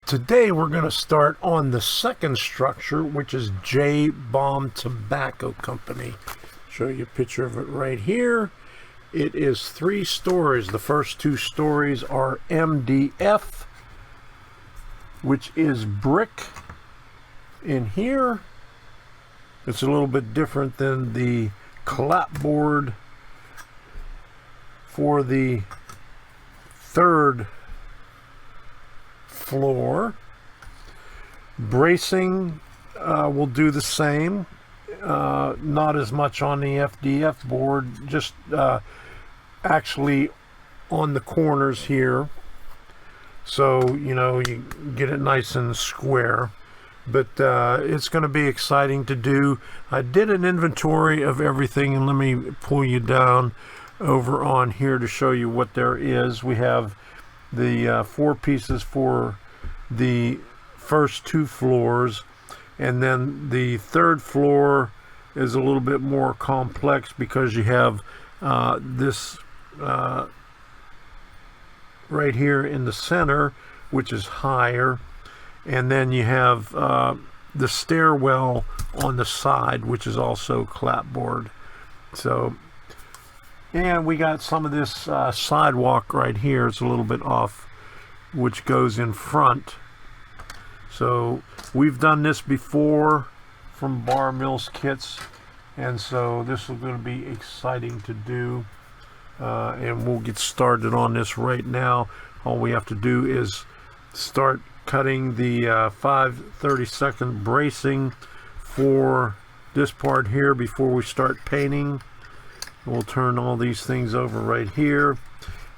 Today we're going to start on the second structure, which is Baum Tobacco Company. Show you a picture of it right here. It is 3 stories. The first 2 stories are MDF, which is brick in here. It's a little bit different than the clapboard for the 3rd floor. Bracing will do the same, not as much on the FDF board, just actually on the corners here, so you know you get it nice and square. But it's going to be exciting to do. I did an inventory of everything, and let me pull you down over on here to show you what there is. We have the 4 pieces for the first 2 floors, and then the 3rd floor is a little bit more complex because you have this right here in the center, which is higher, and then you have the stairwell on the side, which is also clapboard. So, and we got some of this sidewalk right here. It's a little bit off, which goes in front. So we've done this before from Bar Mills kits, and so this is going to be exciting to do, and we'll get started on this right now. All we have to do is start cutting the 5/32 bracing for this part here before we start painting. We'll turn all these things over right here,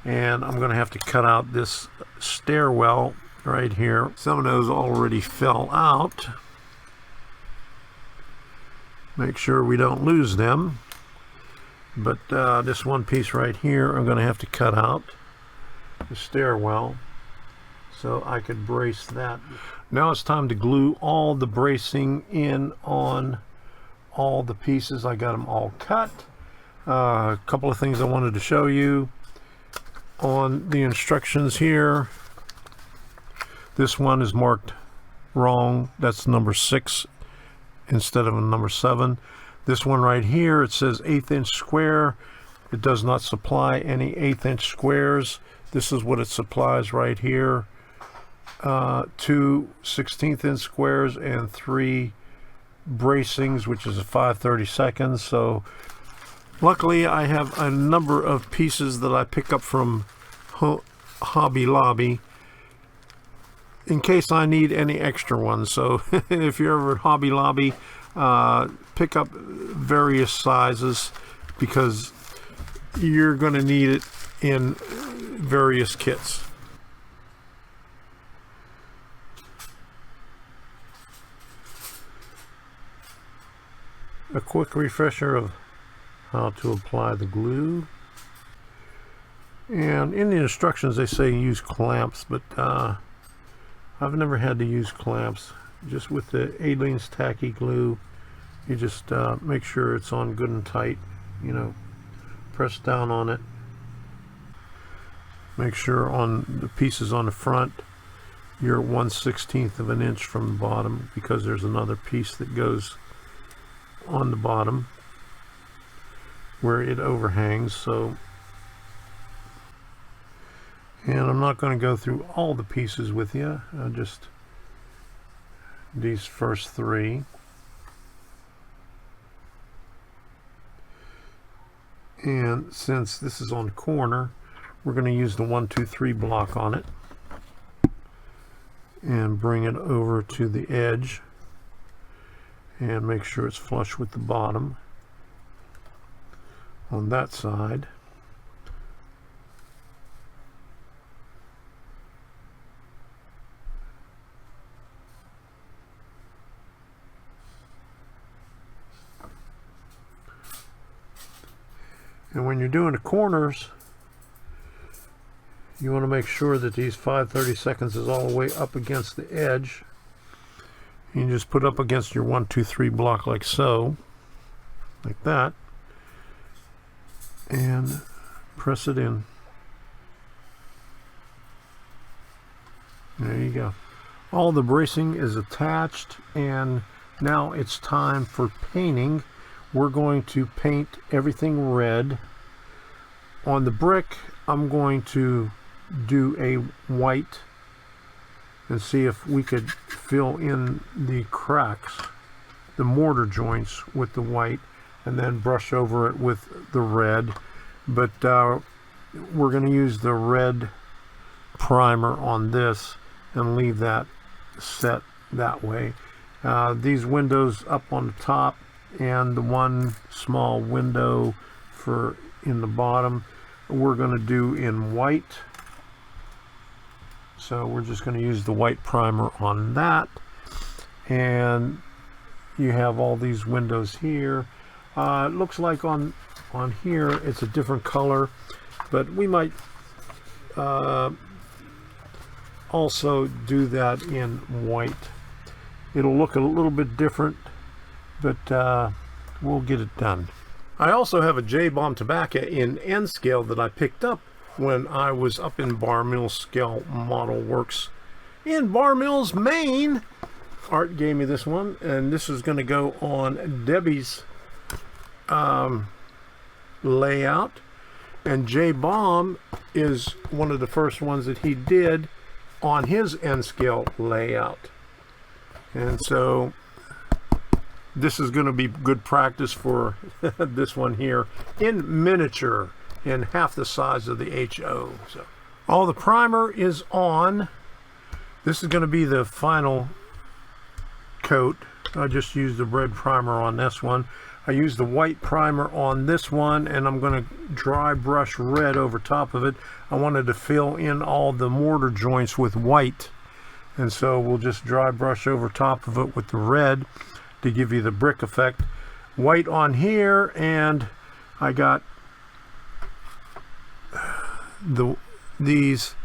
and I'm going to have to cut out this stairwell right here. Some of those already fell out. Make sure we don't lose them. But this one piece right here, I'm going to have to cut out the stairwell so I could brace that. Now it's time to glue all the bracing in on all the pieces. I got them all cut. A couple of things I wanted to show you on the instructions here. This one is marked wrong. That's number 6 instead of a number 7. This one right here, it says 1/8 inch square. It does not supply any 1/8 inch squares. This is what it supplies right here. 2 1/16 inch squares and 3 bracings, which is a 5/32. So luckily I have a number of pieces that I pick up from Hobby Lobby in case I need any extra ones. So if you're ever at Hobby Lobby, pick up various sizes because you're going to need it in various kits. A quick refresher of how to apply the glue. And in the instructions they say use clamps, but I've never had to use clamps. Just with the Aleene's tacky glue, you just make sure it's on good and tight, you know, press down on it. Make sure on the pieces on the front you're 1/16 of an inch from the bottom, because there's another piece that goes on the bottom where it overhangs. So, and I'm not going to go through all the pieces with you, just these first 3. And since this is on the corner, we're going to use the 1, 2, 3 block on it and bring it over to the edge and make sure it's flush with the bottom on that side. And when you're doing the corners, you want to make sure that these 5/32 is all the way up against the edge. You just put up against your 1, 2, 3 block like so, like that, and press it in. There you go. All the bracing is attached, and now it's time for painting. We're going to paint everything red. On the brick, I'm going to do a white and see if we could fill in the cracks, the mortar joints, with the white, and then brush over it with the red. But we're going to use the red primer on this and leave that set that way. These windows up on the top and the one small window for in the bottom, we're going to do in white. So we're just going to use the white primer on that. And you have all these windows here. It looks like on here it's a different color, but we might also do that in white. It'll look a little bit different, but we'll get it done. I also have a Baum Tobacco in N scale that I picked up when I was up in Bar Mills Scale Model Works in Bar Mills, Maine. Art gave me this one, and this is going to go on Debbie's layout. And Baum is one of the first ones that he did on his N scale layout. And so this is going to be good practice for this one here in miniature, in half the size of the HO. So all the primer is on. This is going to be the final coat. I just used the red primer on this one. I used the white primer on this one, and I'm going to dry brush red over top of it. I wanted to fill in all the mortar joints with white, and so we'll just dry brush over top of it with the red to give you the brick effect. White on here, and I got these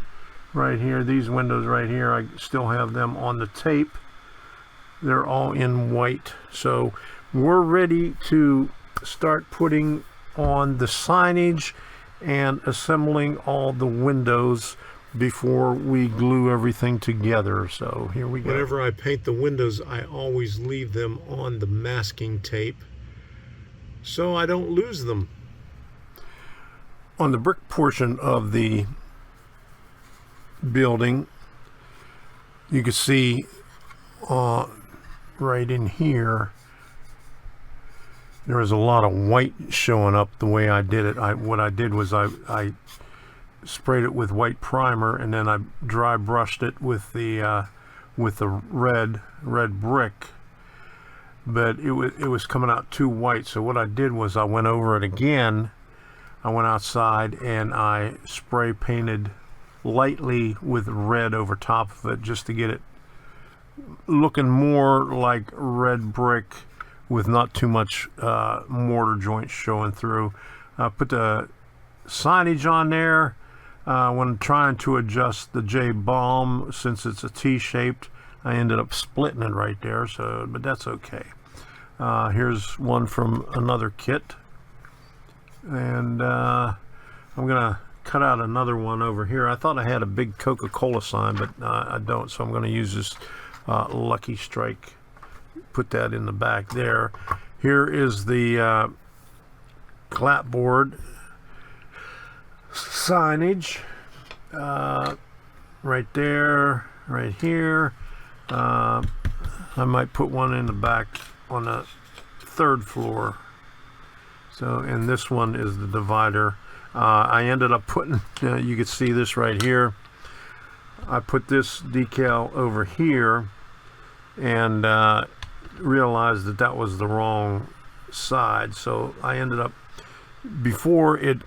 right here, these windows right here, I still have them on the tape. They're all in white. So we're ready to start putting on the signage and assembling all the windows before we glue everything together. So here we go. Whenever I paint the windows, I always leave them on the masking tape so I don't lose them. On the brick portion of the building, you can see right in here there was a lot of white showing up the way I did it. What I did was I sprayed it with white primer, and then I dry brushed it with the red brick, but it was coming out too white. So what I did was I went over it again. I went outside and I spray painted lightly with red over top of it, just to get it looking more like red brick with not too much mortar joints showing through. Put the signage on there. When trying to adjust the Baum, since it's a T-shaped, I ended up splitting it right there, so, but that's okay. Here's one from another kit, and I'm gonna cut out another one over here. I thought I had a big Coca-Cola sign, but I don't, so I'm gonna use this Lucky Strike. Put that in the back there. Here is the clapboard signage, right there, right here. I might put one in the back on the third floor. So, and this one is the divider. I ended up putting, you can see this right here. I put this decal over here and realized that that was the wrong side. So I ended up, before it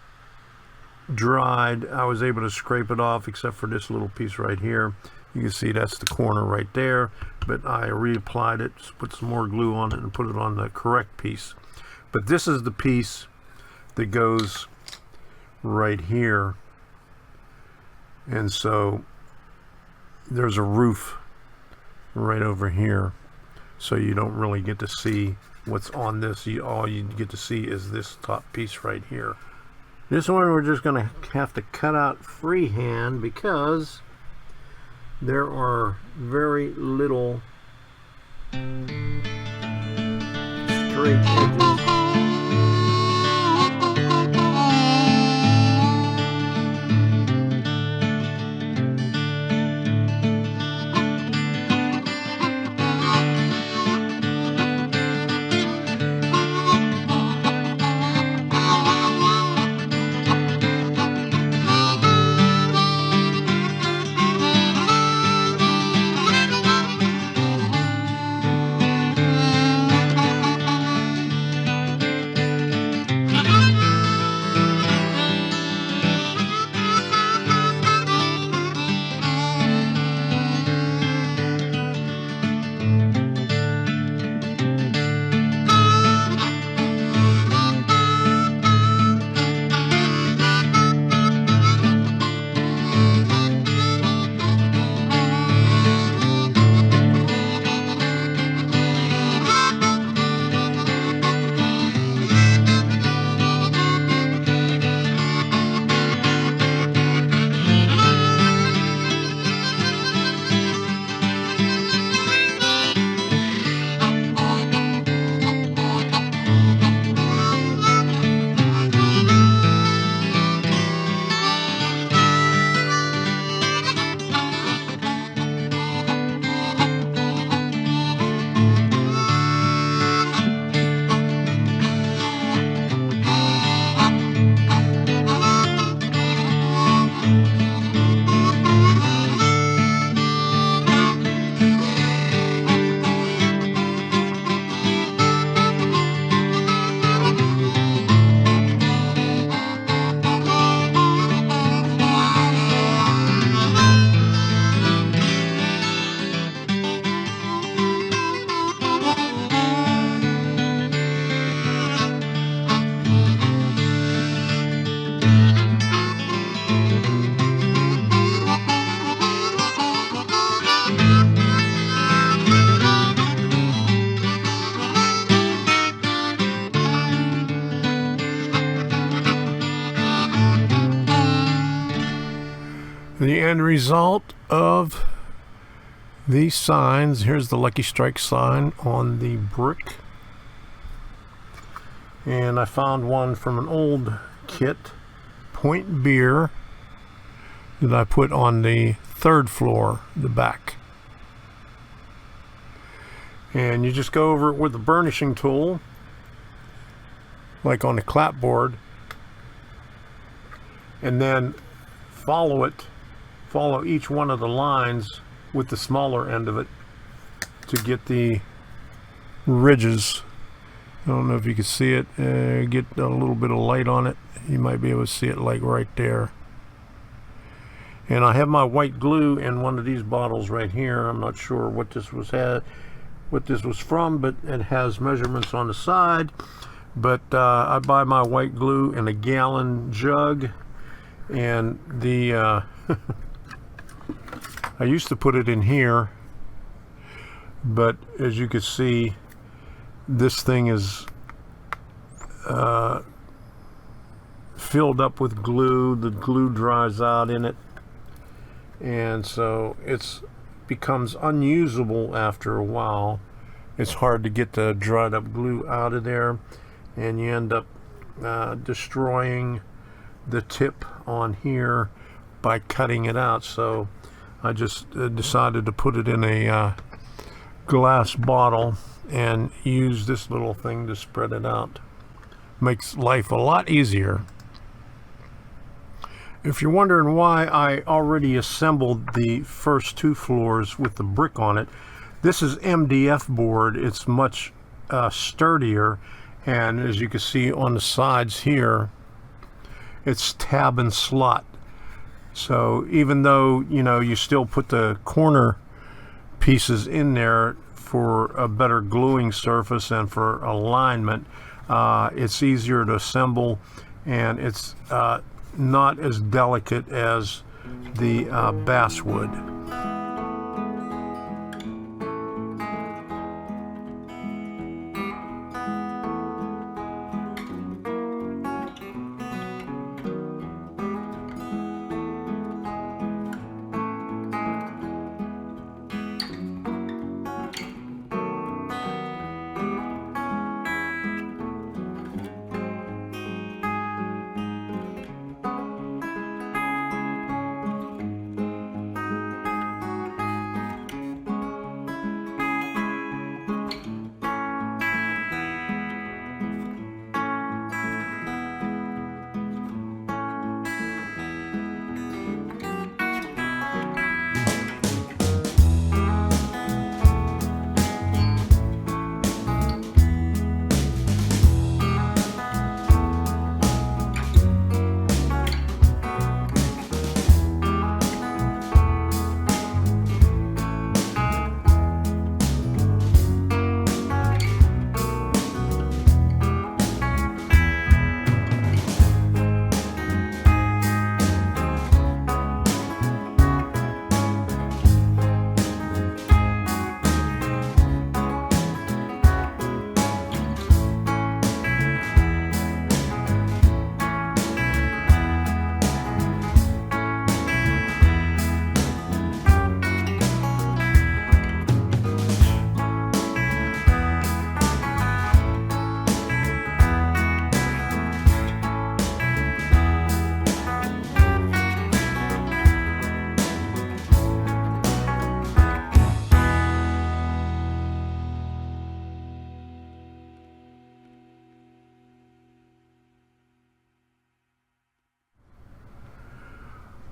dried, I was able to scrape it off, except for this little piece right here. You can see that's the corner right there, but I reapplied it, put some more glue on it, and put it on the correct piece. But this is the piece that goes right here, and so there's a roof right over here, so you don't really get to see what's on this. All you get to see is this top piece right here. This one we're just going to have to cut out freehand because there are very little straight edges. The end result of these signs, here's the Lucky Strike sign on the brick. And I found one from an old kit, Point Beer, that I put on the third floor, the back. And you just go over it with a burnishing tool, like on the clapboard, and then follow each one of the lines with the smaller end of it to get the ridges. I don't know if you can see it. Get a little bit of light on it. You might be able to see it like right there. And I have my white glue in one of these bottles right here. I'm not sure what this was from, but it has measurements on the side. But I buy my white glue in a gallon jug, and the I used to put it in here, but as you can see, this thing is filled up with glue. The glue dries out in it, and so it becomes unusable after a while. It's hard to get the dried up glue out of there, and you end up destroying the tip on here by cutting it out. So I just decided to put it in a glass bottle and use this little thing to spread it out. Makes life a lot easier. If you're wondering why I already assembled the first two floors with the brick on it, this is MDF board. It's much sturdier, and as you can see on the sides here, it's tab and slot. So even though, you know, you still put the corner pieces in there for a better gluing surface and for alignment, it's easier to assemble, and it's not as delicate as the basswood.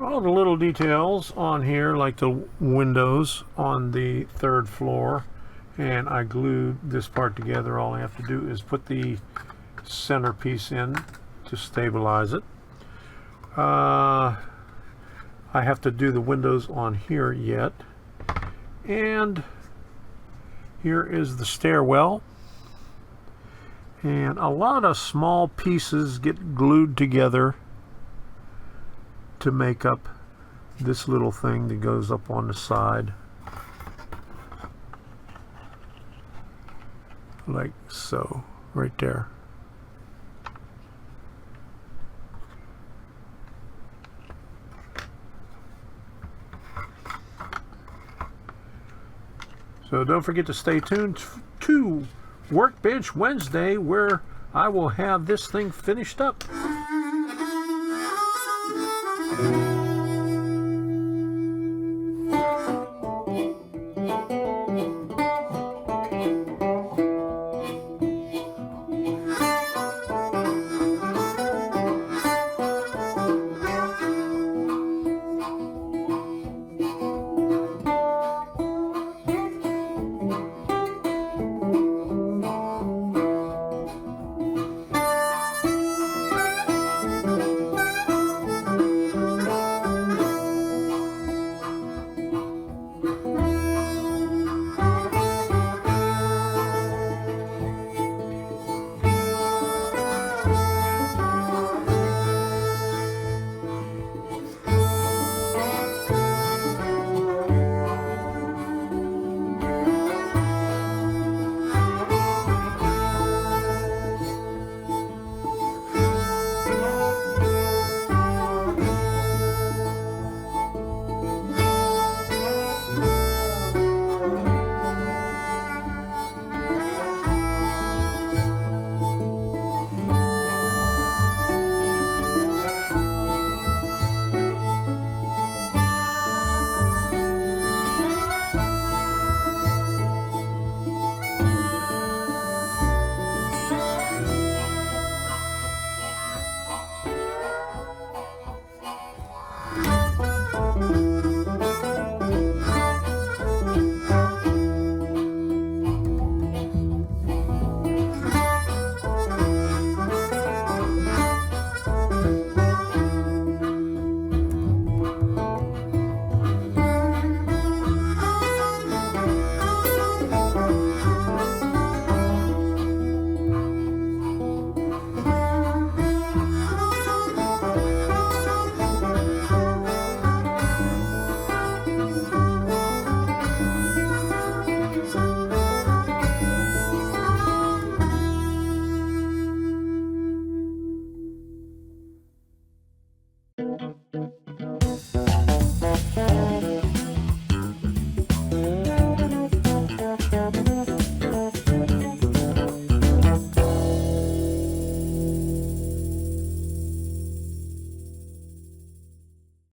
all the little details on here, like the windows on the 3rd floor, and I glued this part together. All I have to do is put the centerpiece in to stabilize it. I have to do the windows on here yet, and here is the stairwell, and a lot of small pieces get glued together to make up this little thing that goes up on the side, like so, right there. So don't forget to stay tuned to Workbench Wednesday, where I will have this thing finished up.